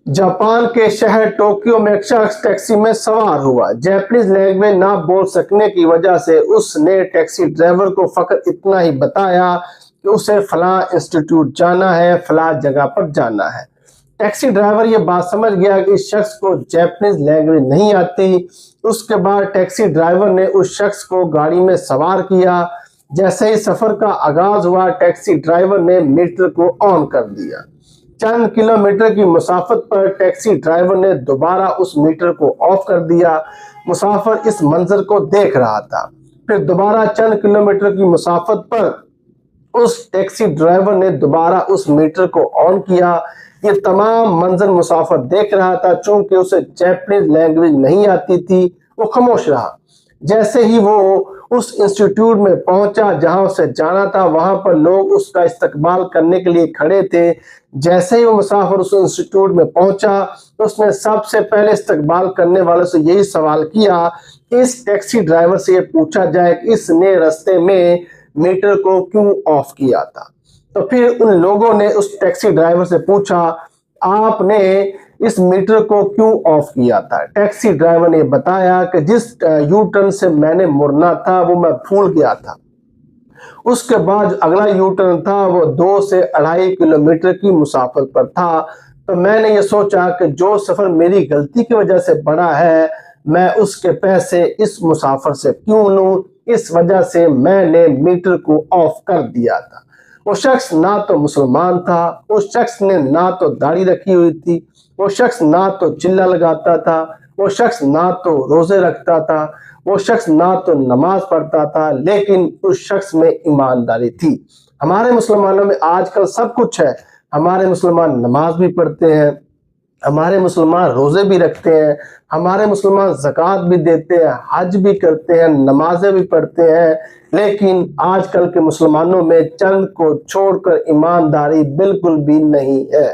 Japan के शहर Tokyo में एक शख्स टैक्सी में सवार हुआ। जैपनीज लैंग्वेज ना बोल सकने की वजह से उसने टैक्सी ड्राइवर को फकत इतना ही बताया कि उसे फलां इंस्टीट्यूट जाना है, फलां जगह पर जाना है। टैक्सी ड्राइवर ये बात समझ गया कि इस शख्स को जैपनीज लैंग्वेज नहीं आती। उसके बाद टैक्सी ड्राइवर ने उस शख्स को गाड़ी में सवार किया। जैसे ही सफर का आगाज हुआ, टैक्सी ड्राइवर ने मीटर को ऑन कर दिया। चंद किलोमीटर की मुसाफत पर टैक्सी ड्राइवर ने दोबारा उस मीटर को ऑफ कर दिया। मुसाफिर इस मंजर को देख रहा था। फिर दोबारा चंद किलोमीटर की मुसाफत पर उस टैक्सी ड्राइवर ने दोबारा उस मीटर को ऑन किया। ये तमाम मंजर मुसाफिर देख रहा था। चूंकि उसे जैपनीज लैंग्वेज नहीं आती थी, वो खामोश रहा। जैसे ही वो उस इंस्टीट्यूट में पहुंचा जहां उसे जाना था, वहां पर लोग उसका इस्तकबाल करने के लिए खड़े थे। जैसे ही वो मुसाफिर उस इंस्टीट्यूट में पहुंचा तो उसने सबसे पहले इस्तकबाल करने वालों से यही सवाल किया कि इस टैक्सी ड्राइवर से ये पूछा जाए कि इसने रास्ते में मीटर को क्यों ऑफ किया था। तो फिर उन लोगों ने उस टैक्सी ड्राइवर से पूछा, आपने इस मीटर को क्यों ऑफ किया था? टैक्सी ड्राइवर ने बताया कि जिस यू टर्न से मैंने मुड़ना था वो मैं भूल गया था। उसके बाद अगला यू टर्न था, वो 2 से 2.5 किलोमीटर की मुसाफत पर था। तो मैंने ये सोचा कि जो सफर मेरी गलती की वजह से बढ़ा है, मैं उसके पैसे इस मुसाफिर से क्यों लूं। इस वजह से मैंने मीटर को ऑफ कर दिया था। वो शख्स ना तो मुसलमान था, उस शख्स ने ना तो दाढ़ी रखी हुई थी, वो शख्स ना तो चिल्ला लगाता था, वो शख्स ना तो रोजे रखता था, वो शख्स ना तो नमाज पढ़ता था, लेकिन उस शख्स में ईमानदारी थी। हमारे मुसलमानों में आजकल सब कुछ है। हमारे मुसलमान नमाज भी पढ़ते हैं, हमारे मुसलमान रोजे भी रखते हैं, हमारे मुसलमान ज़कात भी देते हैं, हज भी करते हैं, नमाजें भी पढ़ते हैं, लेकिन आजकल के मुसलमानों में चंद को छोड़कर ईमानदारी बिल्कुल भी नहीं है।